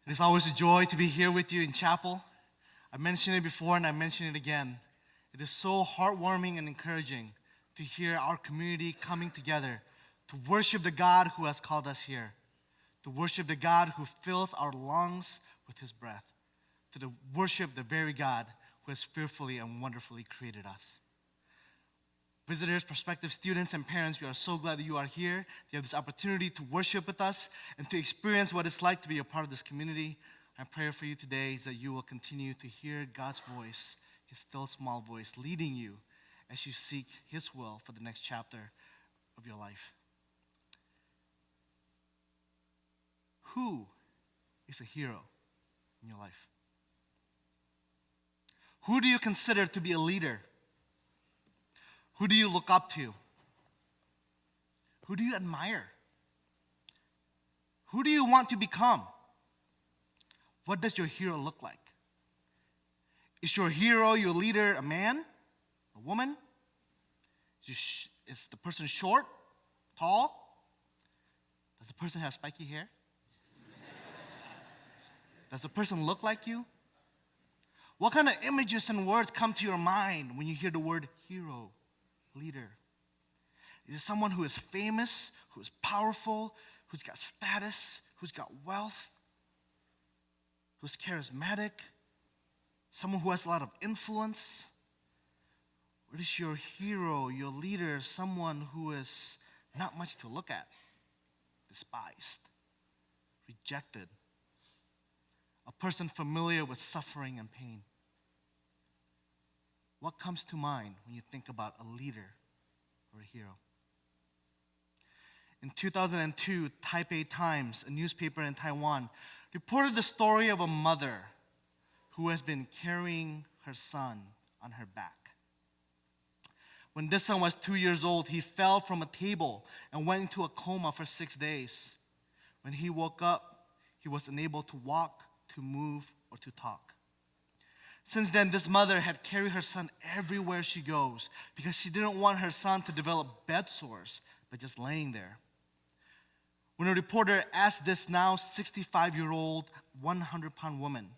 It is always a joy to be here with you in chapel. I mentioned it before and I mention it again. It is so heartwarming and encouraging to hear our community coming together to worship the God who has called us here, to worship the God who fills our lungs with his breath, to worship the very God who has fearfully and wonderfully created us. Visitors, prospective students, and parents, we are so glad that you are here. You have this opportunity to worship with us and to experience what it's like to be a part of this community. My prayer for you today is that you will continue to hear God's voice, his still small voice, leading you as you seek his will for the next chapter of your life. Who is a hero in your life? Who do you consider to be a leader? Who do you look up to? Who do you admire? Who do you want to become? What does your hero look like? Is your hero, your leader, a man, a woman? Is the person short, tall? Does the person have spiky hair? Does the person look like you? What kind of images and words come to your mind when you hear the word hero, leader? Is it someone who is famous, who is powerful, who's got status, who's got wealth, who's charismatic, someone who has a lot of influence? Or is your hero, your leader, someone who is not much to look at, despised, rejected, a person familiar with suffering and pain? What comes to mind when you think about a leader or a hero? In 2002, Taipei Times, a newspaper in Taiwan, reported the story of a mother who has been carrying her son on her back. When this son was 2 years old, he fell from a table and went into a coma for 6 days. When he woke up, he was unable to walk, to move, or to talk. Since then, this mother had carried her son everywhere she goes because she didn't want her son to develop bed sores by just laying there. When a reporter asked this now 65-year-old, 100-pound woman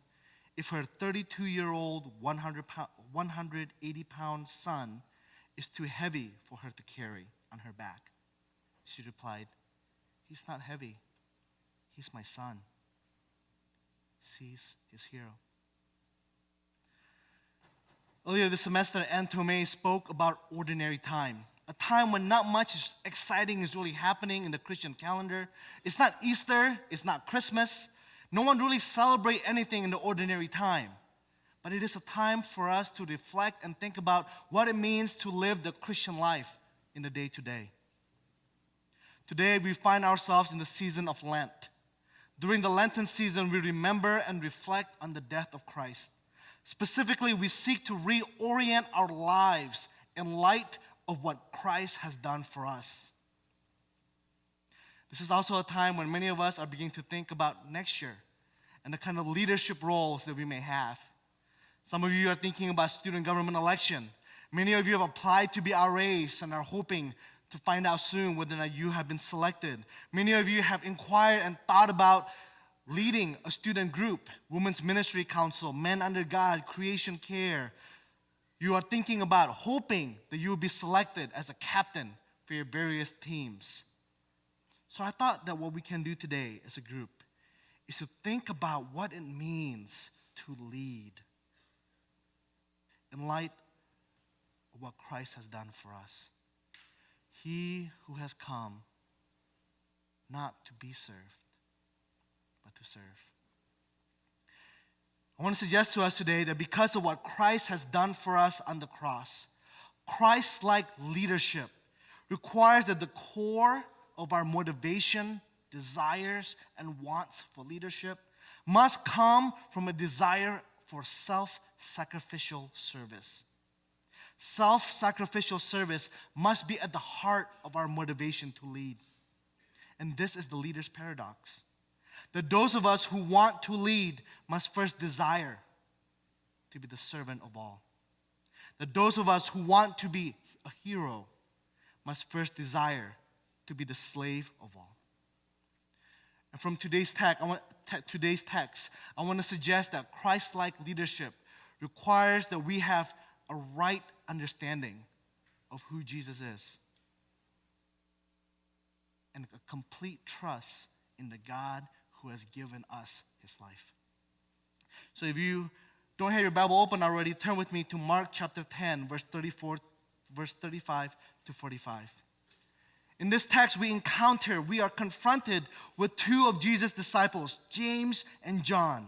if her 32-year-old, 180-pound son is too heavy for her to carry on her back, she replied, "He's not heavy. He's my son. Sees his hero." Earlier this semester, Anne Tomei spoke about ordinary time, a time when not much exciting is really happening in the Christian calendar. It's not Easter, it's not Christmas. No one really celebrates anything in the ordinary time. But it is a time for us to reflect and think about what it means to live the Christian life in the day-to-day. Today, we find ourselves in the season of Lent. During the Lenten season, we remember and reflect on the death of Christ. Specifically, we seek to reorient our lives in light of what Christ has done for us. This is also a time when many of us are beginning to think about next year and the kind of leadership roles that we may have. Some of you are thinking about student government election. Many of you have applied to be RAs and are hoping to find out soon whether or not you have been selected. Many of you have inquired and thought about leading a student group, Women's Ministry Council, Men Under God, Creation Care. You are thinking about, hoping that you will be selected as a captain for your various teams. So I thought that what we can do today as a group is to think about what it means to lead in light of what Christ has done for us. He who has come not to be served, but to serve. I want to suggest to us today that because of what Christ has done for us on the cross, Christ-like leadership requires that the core of our motivation, desires, and wants for leadership must come from a desire for self-sacrificial service. Self-sacrificial service must be at the heart of our motivation to lead. And this is the leader's paradox. That those of us who want to lead must first desire to be the servant of all. That those of us who want to be a hero must first desire to be the slave of all. And from today's today's text, I want to suggest that Christ-like leadership requires that we have a right understanding of who Jesus is and a complete trust in the God who has given us his life. So if you don't have your Bible open already, turn with me to Mark chapter 10, verse 35 to 45. In this text, we are confronted with two of Jesus' disciples, James and John.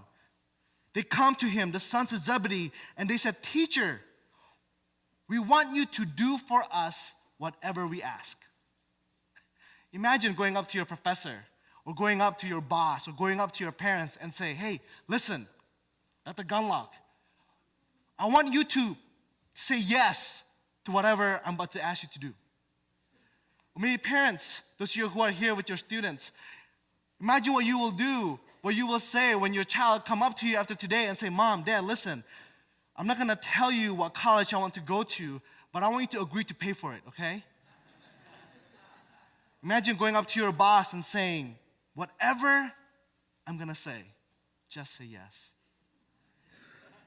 They come to him, the sons of Zebedee, and they said, "Teacher, we want you to do for us whatever we ask." Imagine going up to your professor, or going up to your boss, or going up to your parents and say, "Hey, listen, at the gun lock, I want you to say yes to whatever I'm about to ask you to do." Or maybe parents, those of you who are here with your students, imagine what you will do, what you will say when your child come up to you after today and say, "Mom, Dad, listen, I'm not going to tell you what college I want to go to, but I want you to agree to pay for it, okay?" Imagine going up to your boss and saying, "Whatever I'm going to say, just say yes."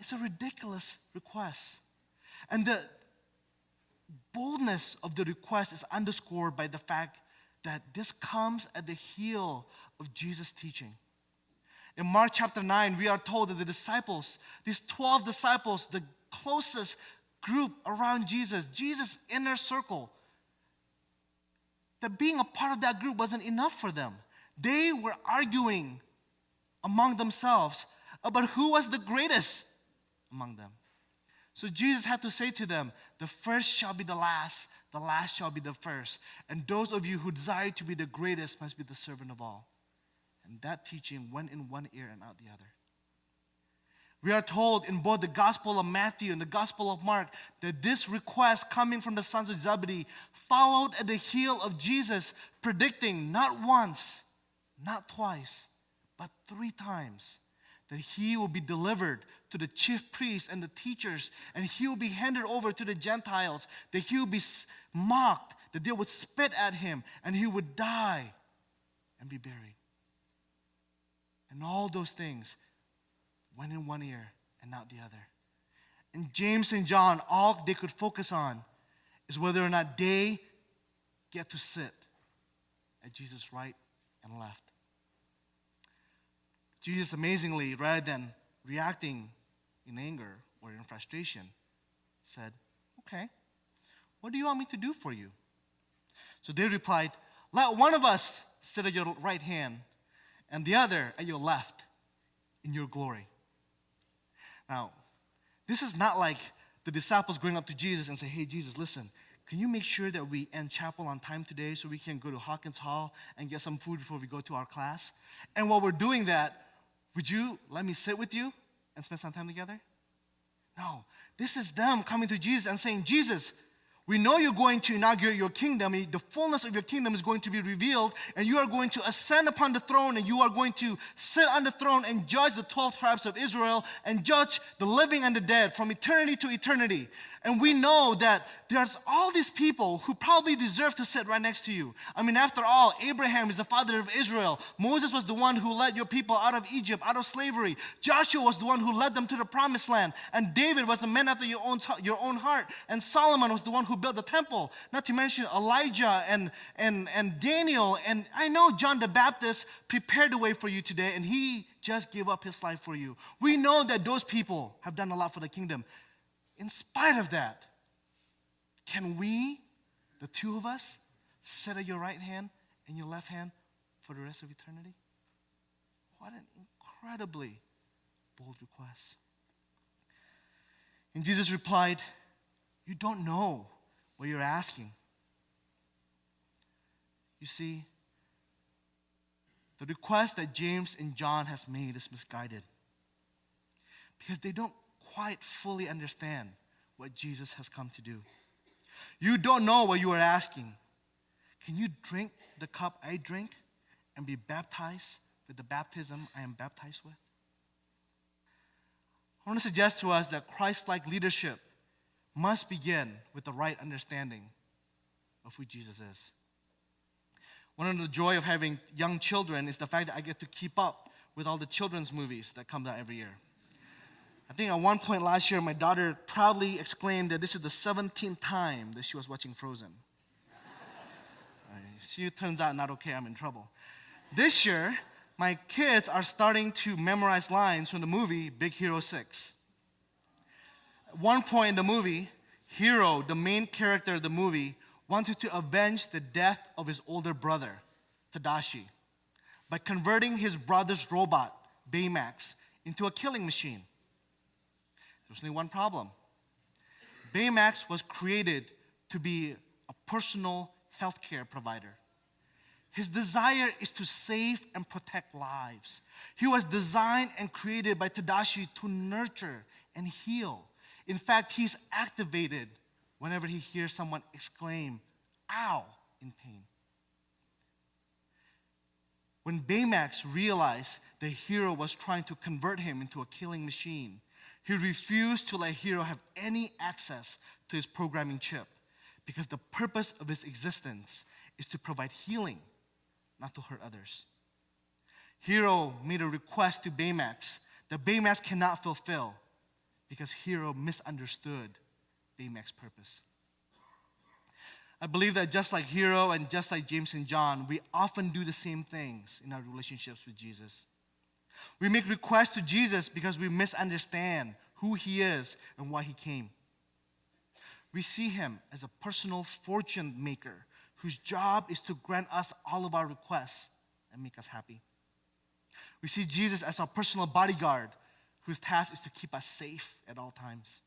It's a ridiculous request. And the boldness of the request is underscored by the fact that this comes at the heel of Jesus' teaching. In Mark chapter 9, we are told that the disciples, these 12 disciples, the closest group around Jesus' inner circle, that being a part of that group wasn't enough for them. They were arguing among themselves about who was the greatest among them. So Jesus had to say to them, "The first shall be the last shall be the first. And those of you who desire to be the greatest must be the servant of all." And that teaching went in one ear and out the other. We are told in both the Gospel of Matthew and the Gospel of Mark that this request coming from the sons of Zebedee followed at the heel of Jesus predicting not once, not twice, but 3 times that he will be delivered to the chief priests and the teachers, and he will be handed over to the Gentiles, that he will be mocked, that they would spit at him, and he would die and be buried. And all those things went in one ear and out the other. And James and John, all they could focus on is whether or not they get to sit at Jesus' right and left. Jesus, amazingly, rather than reacting in anger or in frustration, said, "Okay, what do you want me to do for you?" So they replied, "Let one of us sit at your right hand and the other at your left in your glory." Now, this is not like the disciples going up to Jesus and say, "Hey, Jesus, listen, can you make sure that we end chapel on time today so we can go to Hawkins Hall and get some food before we go to our class? And while we're doing that, would you let me sit with you and spend some time together?" No, this is them coming to Jesus and saying, "Jesus, we know you're going to inaugurate your kingdom. The fullness of your kingdom is going to be revealed, and you are going to ascend upon the throne, and you are going to sit on the throne and judge the 12 tribes of Israel and judge the living and the dead from eternity to eternity. And we know that there's all these people who probably deserve to sit right next to you. I mean, after all, Abraham is the father of Israel. Moses was the one who led your people out of Egypt, out of slavery. Joshua was the one who led them to the promised land. And David was a man after your own heart. And Solomon was the one who built the temple. Not to mention Elijah and Daniel. And I know John the Baptist prepared the way for you today, and he just gave up his life for you. We know that those people have done a lot for the kingdom. In spite of that, can we, the two of us, sit at your right hand and your left hand for the rest of eternity? What an incredibly bold request. And Jesus replied, "You don't know what you're asking." You see, the request that James and John has made is misguided because they don't quite fully understand what Jesus has come to do. You don't know what you are asking. Can you drink the cup I drink and be baptized with the baptism I am baptized with? I want to suggest to us that Christ-like leadership must begin with the right understanding of who Jesus is. One of the joy of having young children is the fact that I get to keep up with all the children's movies that come out every year. I think at one point last year, my daughter proudly exclaimed that this is the 17th time that she was watching Frozen. She turns out not okay, I'm in trouble. This year, my kids are starting to memorize lines from the movie Big Hero 6. At one point in the movie, Hero, the main character of the movie, wanted to avenge the death of his older brother, Tadashi, by converting his brother's robot, Baymax, into a killing machine. There's only one problem. Baymax was created to be a personal healthcare provider. His desire is to save and protect lives. He was designed and created by Tadashi to nurture and heal. In fact, he's activated whenever he hears someone exclaim, "Ow," in pain. When Baymax realized the Hero was trying to convert him into a killing machine, he refused to let Hero have any access to his programming chip because the purpose of his existence is to provide healing, not to hurt others. Hero made a request to Baymax that Baymax cannot fulfill because Hero misunderstood Baymax's purpose. I believe that just like Hero and just like James and John, we often do the same things in our relationships with Jesus. We make requests to Jesus because we misunderstand who he is and why he came. We see him as a personal fortune maker whose job is to grant us all of our requests and make us happy. We see Jesus as our personal bodyguard whose task is to keep us safe at all times.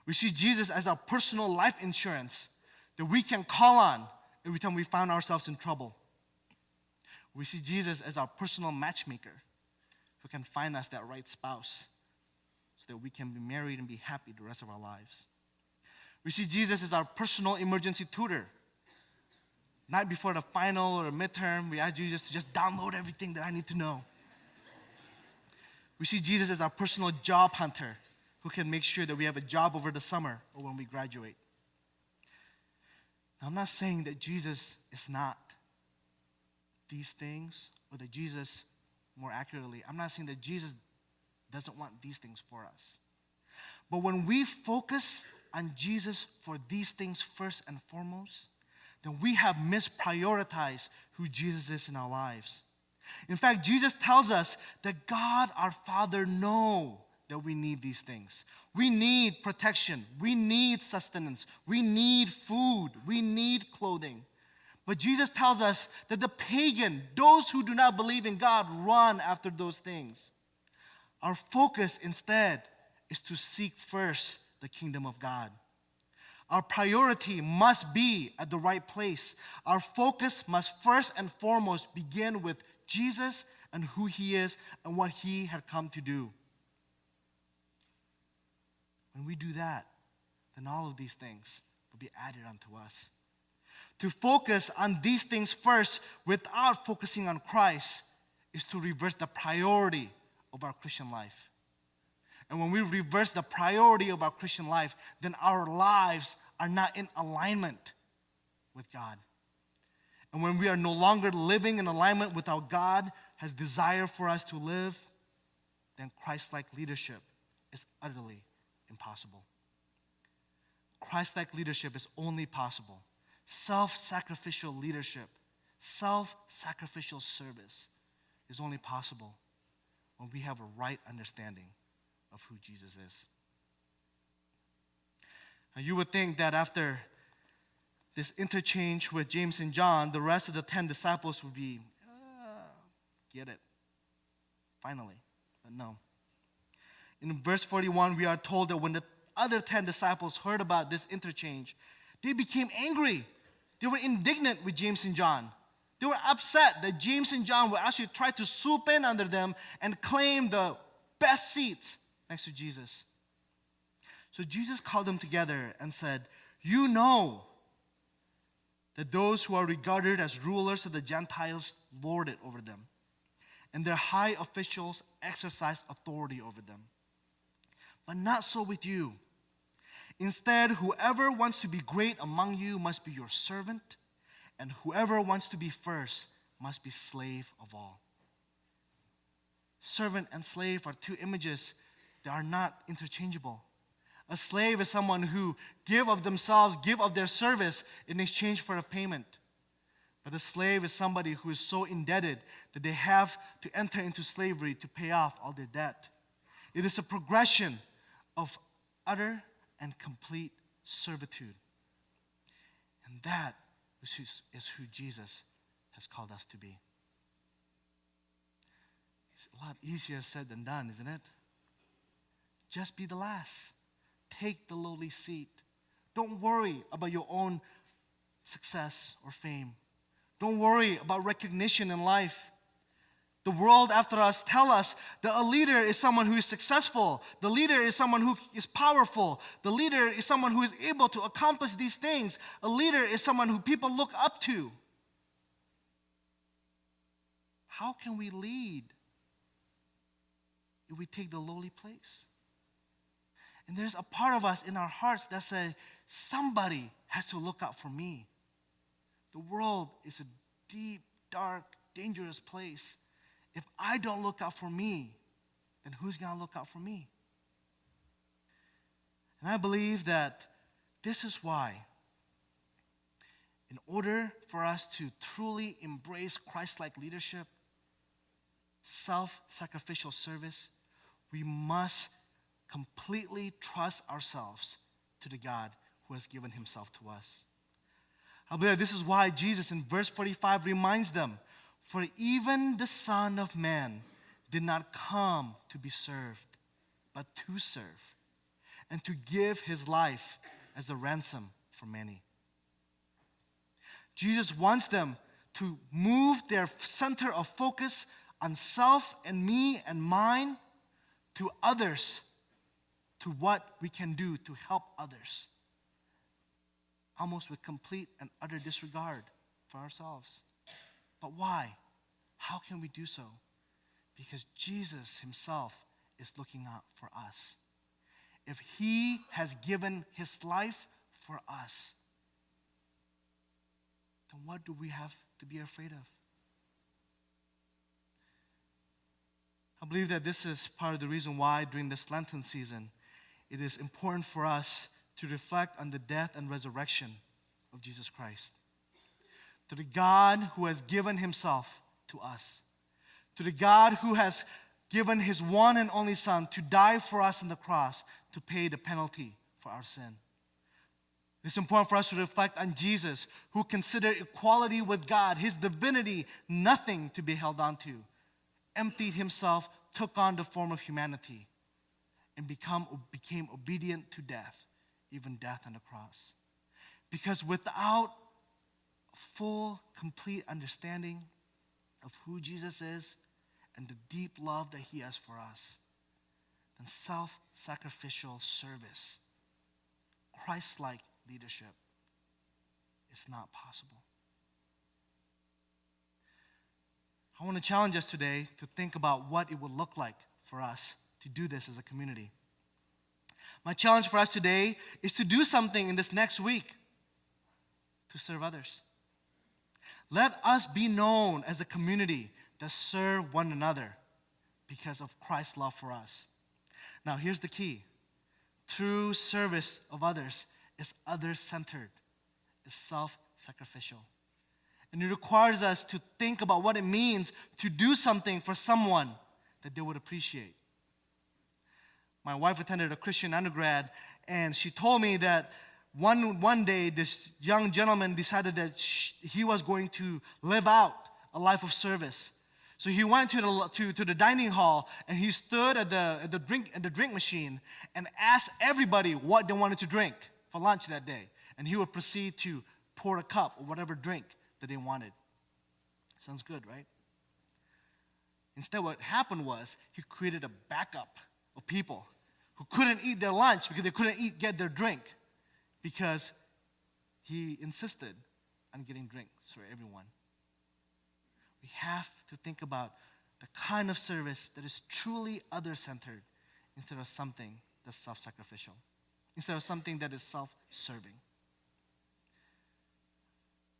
We see Jesus as our personal life insurance that we can call on every time we find ourselves in trouble. We see Jesus as our personal matchmaker who can find us that right spouse so that we can be married and be happy the rest of our lives. We see Jesus as our personal emergency tutor. Night before the final or midterm, we ask Jesus to just download everything that I need to know. We see Jesus as our personal job hunter who can make sure that we have a job over the summer or when we graduate. Now, I'm not saying that Jesus is not these things, or that Jesus, more accurately, I'm not saying that Jesus doesn't want these things for us. But when we focus on Jesus for these things first and foremost, then we have misprioritized who Jesus is in our lives. In fact, Jesus tells us that God, our Father, knows that we need these things. We need protection. We need sustenance. We need food. We need clothing. But Jesus tells us that the pagan, those who do not believe in God, run after those things. Our focus instead is to seek first the kingdom of God. Our priority must be at the right place. Our focus must first and foremost begin with Jesus and who he is and what he had come to do. When we do that, then all of these things will be added unto us. To focus on these things first without focusing on Christ is to reverse the priority of our Christian life. And when we reverse the priority of our Christian life, then our lives are not in alignment with God. And when we are no longer living in alignment with how God has desire for us to live, then Christ-like leadership is utterly impossible. Christ-like leadership is only possible. Self-sacrificial leadership, self-sacrificial service is only possible when we have a right understanding of who Jesus is. Now, you would think that after this interchange with James and John, the rest of the 10 disciples would be, get it, finally. But no. In verse 41, we are told that when the other 10 disciples heard about this interchange, they became angry. They were indignant with James and John. They were upset that James and John would actually try to swoop in under them and claim the best seats next to Jesus. So Jesus called them together and said, "You know that those who are regarded as rulers of the Gentiles lord it over them, and their high officials exercise authority over them. But not so with you. Instead, whoever wants to be great among you must be your servant, and whoever wants to be first must be slave of all." servant and slave are two images. They are not interchangeable. A slave is someone who give of themselves, give of their service in exchange for a payment. But a slave is somebody who is so indebted that they have to enter into slavery to pay off all their debt. It is a progression of utter and complete servitude. And that is who Jesus has called us to be. It's a lot easier said than done, isn't it? Just be the last. Take the lowly seat. Don't worry about your own success or fame. Don't worry about recognition in life. The world after us tell us that a leader is someone who is successful. The leader is someone who is powerful. The leader is someone who is able to accomplish these things. A leader is someone who people look up to. How can we lead if we take the lowly place? And there's a part of us in our hearts that say, somebody has to look out for me. The world is a deep, dark, dangerous place. If I don't look out for me, then who's going to look out for me? And I believe that this is why, in order for us to truly embrace Christ-like leadership, self-sacrificial service, we must completely trust ourselves to the God who has given himself to us. I believe this is why Jesus in verse 45 reminds them, for even the Son of Man did not come to be served, but to serve, and to give his life as a ransom for many. Jesus wants them to move their center of focus on self and me and mine to others, to what we can do to help others, almost with complete and utter disregard for ourselves. But why? How can we do so? Because Jesus himself is looking out for us. If he has given his life for us, then what do we have to be afraid of? I believe that this is part of the reason why during this Lenten season, it is important for us to reflect on the death and resurrection of Jesus Christ. To the God who has given himself to us. To the God who has given his one and only Son to die for us on the cross to pay the penalty for our sin. It's important for us to reflect on Jesus, who considered equality with God, his divinity, nothing to be held on to, emptied himself, took on the form of humanity, and became obedient to death, even death on the cross. Because without a full, complete understanding of who Jesus is and the deep love that he has for us, then self-sacrificial service, Christ-like leadership is not possible. I want to challenge us today to think about what it would look like for us to do this as a community. My challenge for us today is to do something in this next week to serve others. Let us be known as a community that serve one another because of Christ's love for us. Now, here's the key. True service of others is others-centered, is self-sacrificial. And it requires us to think about what it means to do something for someone that they would appreciate. My wife attended a Christian undergrad, and she told me that one day this young gentleman decided that he was going to live out a life of service. So he went to the dining hall, and he stood at the drink machine and asked everybody what they wanted to drink for lunch that day. And he would proceed to pour a cup or whatever drink that they wanted. Sounds good, right? Instead, what happened was he created a backup of people who couldn't eat their lunch because they couldn't get their drink, because he insisted on getting drinks for everyone. We have to think about the kind of service that is truly other-centered instead of something that's self-sacrificial, instead of something that is self-serving.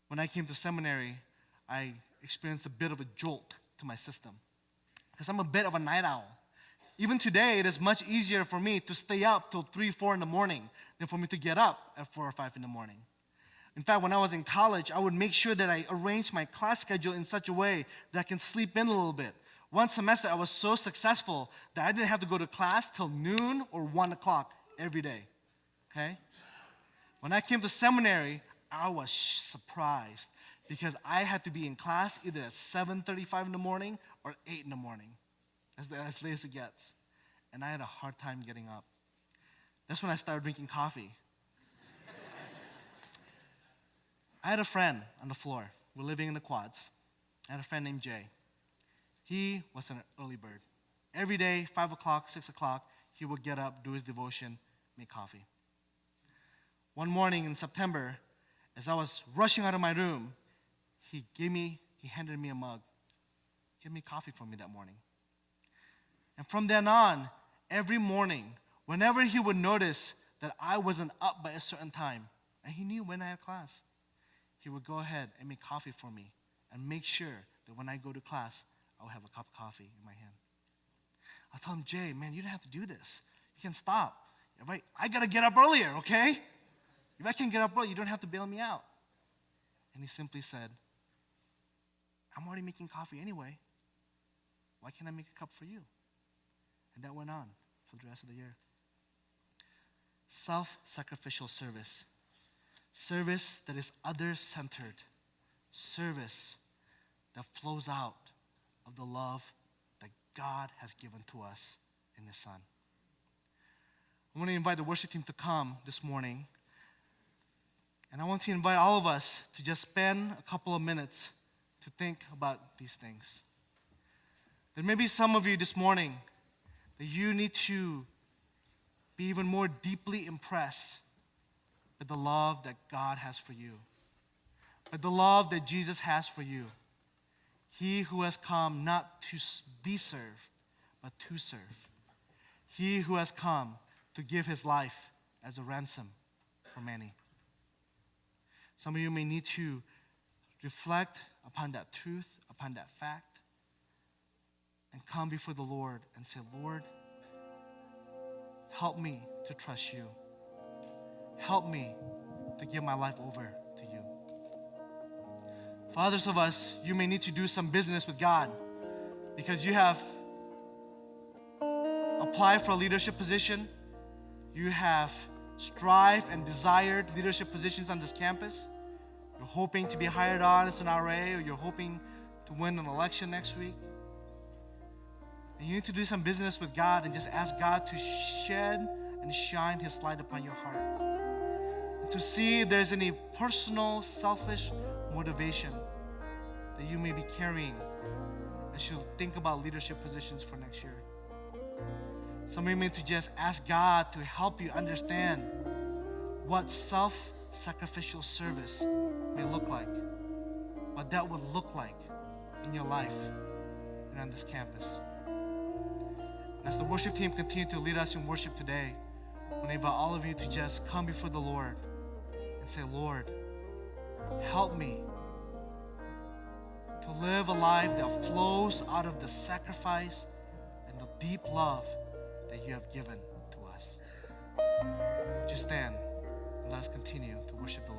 When I came to seminary, I experienced a bit of a jolt to my system. because I'm a bit of a night owl. Even today, it is much easier for me to stay up till 3, 4 in the morning than for me to get up at 4 or 5 in the morning. In fact, when I was in college, I would make sure that I arranged my class schedule in such a way that I can sleep in a little bit. One semester, I was so successful that I didn't have to go to class till noon or 1 o'clock every day, okay? When I came to seminary, I was surprised because I had to be in class either at 7:35 in the morning or 8 in the morning, as late as it gets. And I had a hard time getting up. That's when I started drinking coffee. I had a friend on the floor. We're living in the quads. I had a friend named Jay. He was an early bird. Every day, 5 o'clock, 6 o'clock, he would get up, do his devotion, make coffee. One morning in September, as I was rushing out of my room, he handed me a mug. He made coffee for me that morning. And from then on, every morning, whenever he would notice that I wasn't up by a certain time, and he knew when I had class, he would go ahead and make coffee for me and make sure that when I go to class, I would have a cup of coffee in my hand. I told him, Jay, man, you don't have to do this. You can stop. I got to get up earlier, okay? If I can get up early, you don't have to bail me out. And he simply said, I'm already making coffee anyway. Why can't I make a cup for you? And that went on for the rest of the year. Self-sacrificial service. Service that is others-centered. Service that flows out of the love that God has given to us in His Son. I want to invite the worship team to come this morning. And I want to invite all of us to just spend a couple of minutes to think about these things. There may be some of you this morning that you need to be even more deeply impressed with the love that God has for you, with the love that Jesus has for you. He who has come not to be served, but to serve. He who has come to give his life as a ransom for many. Some of you may need to reflect upon that truth, upon that fact, and come before the Lord and say, Lord, help me to trust you. Help me to give my life over to you. For others of us, you may need to do some business with God because you have applied for a leadership position. You have strived and desired leadership positions on this campus. You're hoping to be hired on as an RA, or you're hoping to win an election next week. And you need to do some business with God and just ask God to shed and shine His light upon your heart. And to see if there's any personal, selfish motivation that you may be carrying as you think about leadership positions for next year. Some of you need to just ask God to help you understand what self-sacrificial service may look like, what that would look like in your life and on this campus. As the worship team continue to lead us in worship today, I want to invite all of you to just come before the Lord and say, Lord, help me to live a life that flows out of the sacrifice and the deep love that you have given to us. Just stand and let us continue to worship the Lord.